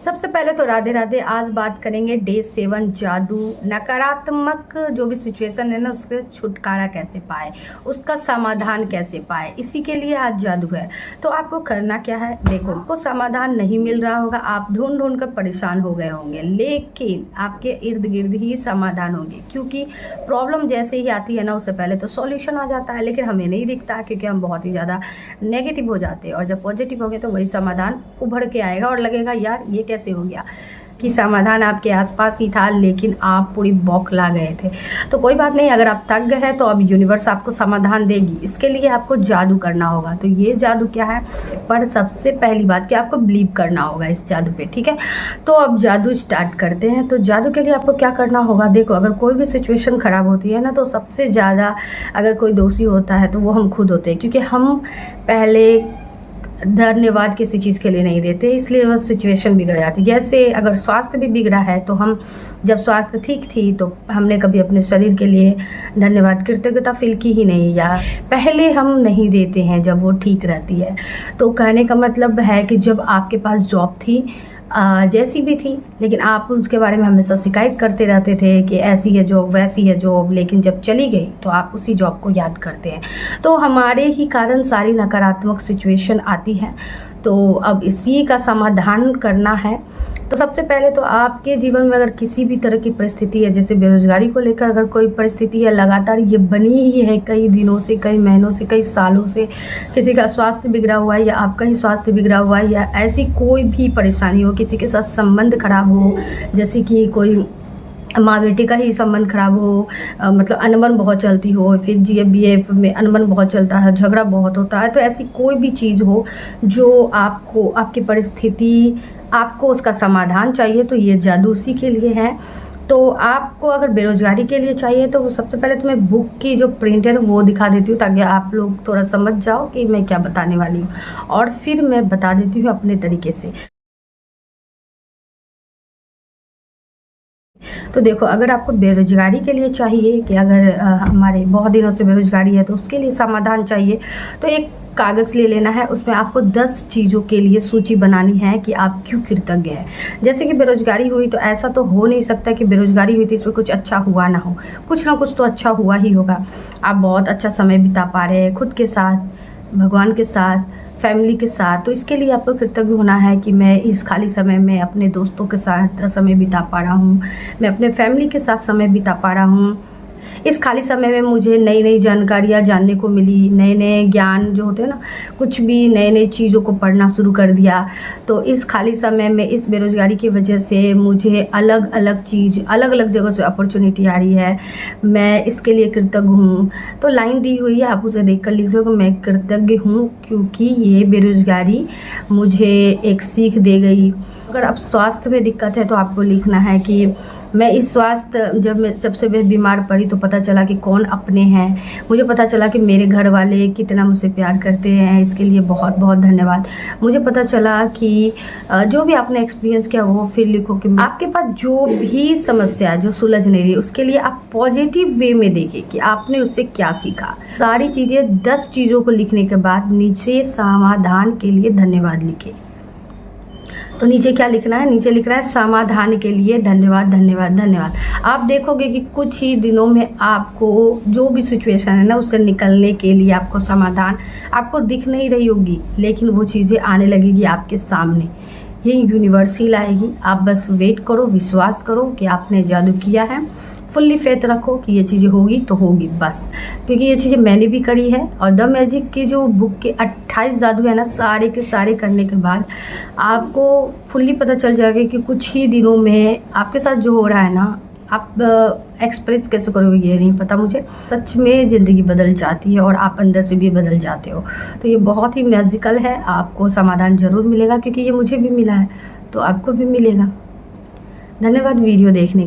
सबसे पहले तो राधे राधे। आज बात करेंगे डे 7 जादू। नकारात्मक जो भी सिचुएशन है ना, उसके छुटकारा कैसे पाए, उसका समाधान कैसे पाए, इसी के लिए आज जादू है। तो आपको करना क्या है, देखो आपको समाधान नहीं मिल रहा होगा, आप ढूंढ ढूंढ कर परेशान हो गए होंगे, लेकिन आपके इर्द गिर्द ही समाधान होंगे। क्योंकि प्रॉब्लम जैसे ही आती है ना, उससे पहले तो सॉल्यूशन आ जाता है, लेकिन हमें नहीं दिखता क्योंकि हम बहुत ही ज़्यादा नेगेटिव हो जाते हैं। और जब पॉजिटिव हो गए तो वही समाधान उभर के आएगा और लगेगा यार ये कैसे हो गया, कि समाधान आपके आसपास ही था लेकिन आप पूरी बौखला गए थे। तो कोई बात नहीं, अगर आप थक गए हैं तो अब यूनिवर्स आपको समाधान देगी। इसके लिए आपको जादू करना होगा। तो ये जादू क्या है, पर सबसे पहली बात कि आपको बिलीव करना होगा इस जादू पे, ठीक है। तो अब जादू स्टार्ट करते हैं। तो जादू के लिए आपको क्या करना होगा, देखो अगर कोई भी सिचुएशन खराब होती है ना, तो सबसे ज़्यादा अगर कोई दोषी होता है तो वो हम खुद होते हैं, क्योंकि हम पहले धन्यवाद किसी चीज़ के लिए नहीं देते, इसलिए वो सिचुएशन बिगड़ जाती है। जैसे अगर स्वास्थ्य भी बिगड़ा है तो हम जब स्वास्थ्य ठीक थी तो हमने कभी अपने शरीर के लिए धन्यवाद कृतज्ञता फील की ही नहीं, या पहले हम नहीं देते हैं जब वो ठीक रहती है। तो कहने का मतलब है कि जब आपके पास जॉब थी, जैसी भी थी, लेकिन आप उसके बारे में हमेशा शिकायत करते रहते थे कि ऐसी है जॉब वैसी है जॉब, लेकिन जब चली गई तो आप उसी जॉब को याद करते हैं। तो हमारे ही कारण सारी नकारात्मक सिचुएशन आती है। तो अब इसी का समाधान करना है। तो सबसे पहले तो आपके जीवन में अगर किसी भी तरह की परिस्थिति है, जैसे बेरोजगारी को लेकर अगर कोई परिस्थिति है, लगातार ये बनी ही है कई दिनों से, कई महीनों से, कई सालों से, किसी का स्वास्थ्य बिगड़ा हुआ है या आपका ही स्वास्थ्य बिगड़ा हुआ है, या ऐसी कोई भी परेशानी हो, किसी के साथ संबंध खराब हो, जैसे कि कोई माँ बेटी का ही संबंध खराब हो, मतलब अनबन बहुत चलती हो, फिर GF में अनबन बहुत चलता है, झगड़ा बहुत होता है, तो ऐसी कोई भी चीज़ हो जो आपको, आपकी परिस्थिति, आपको उसका समाधान चाहिए, तो ये जादू उसी के लिए है। तो आपको अगर बेरोजगारी के लिए चाहिए तो सबसे पहले तो मैं बुक की जो प्रिंट है वो दिखा देती हूँ, ताकि आप लोग थोड़ा समझ जाओ कि मैं क्या बताने वाली हूँ, और फिर मैं बता देती हूँ अपने तरीके से। तो देखो, अगर आपको बेरोजगारी के लिए चाहिए कि अगर हमारे बहुत दिनों से बेरोजगारी है तो उसके लिए समाधान चाहिए, तो एक कागज़ ले लेना है। उसमें आपको 10 चीज़ों के लिए सूची बनानी है कि आप क्यों कृतज्ञ हैं। जैसे कि बेरोजगारी हुई तो ऐसा तो हो नहीं सकता कि बेरोजगारी हुई तो इसमें कुछ अच्छा हुआ ना हो, कुछ ना कुछ तो अच्छा हुआ ही होगा। आप बहुत अच्छा समय बिता पा रहे हैं खुद के साथ, भगवान के साथ, फैमिली के साथ, तो इसके लिए आपको कृतज्ञ होना है कि मैं इस खाली समय में अपने दोस्तों के साथ समय बिता पा रहा हूँ, मैं अपने फैमिली के साथ समय बिता पा रहा हूँ। इस खाली समय में मुझे नई नई जानकारियाँ जानने को मिली, नए नए ज्ञान जो होते हैं ना, कुछ भी नए नई चीज़ों को पढ़ना शुरू कर दिया। तो इस खाली समय में इस बेरोजगारी की वजह से मुझे अलग अलग चीज़, अलग अलग जगह से अपॉर्चुनिटी आ रही है, मैं इसके लिए कृतज्ञ हूँ। तो लाइन दी हुई है, आप उसे देख कर लिख लो कि मैं कृतज्ञ हूँ क्योंकि ये बेरोजगारी मुझे एक सीख दे गई। अगर आप स्वास्थ्य में दिक्कत है तो आपको लिखना है कि मैं इस स्वास्थ्य, जब मैं सबसे बीमार पड़ी तो पता चला कि कौन अपने हैं, मुझे पता चला कि मेरे घर वाले कितना मुझसे प्यार करते हैं, इसके लिए बहुत बहुत धन्यवाद। मुझे पता चला कि जो भी आपने एक्सपीरियंस किया वो फिर लिखो कि आपके पास जो भी समस्या जो सुलझ नहीं रही उसके लिए आप पॉजिटिव वे में देखिए कि आपने उससे क्या सीखा। सारी चीज़ें 10 चीज़ों को लिखने के बाद नीचे समाधान के लिए धन्यवाद लिखे। तो नीचे क्या लिखना है, नीचे लिख रहा है समाधान के लिए धन्यवाद धन्यवाद धन्यवाद। आप देखोगे कि कुछ ही दिनों में आपको जो भी सिचुएशन है ना उससे निकलने के लिए आपको समाधान आपको दिख नहीं रही होगी, लेकिन वो चीज़ें आने लगेगी आपके सामने। ये यूनिवर्स ही लाएगी, आप बस वेट करो, विश्वास करो कि आपने जादू किया है, फुल्ली फेथ रखो कि ये चीज़ें होगी तो होगी बस। क्योंकि ये चीज़ें मैंने भी करी है, और द मैजिक की जो बुक के 28 जादू है ना, सारे के सारे करने के बाद आपको फुल्ली पता चल जाएगा कि कुछ ही दिनों में आपके साथ जो हो रहा है ना, आप एक्सप्रेस कैसे करोगे ये नहीं पता मुझे, सच में ज़िंदगी बदल जाती है और आप अंदर से भी बदल जाते हो। तो ये बहुत ही मैजिकल है, आपको समाधान ज़रूर मिलेगा, क्योंकि ये मुझे भी मिला है तो आपको भी मिलेगा। धन्यवाद वीडियो देखने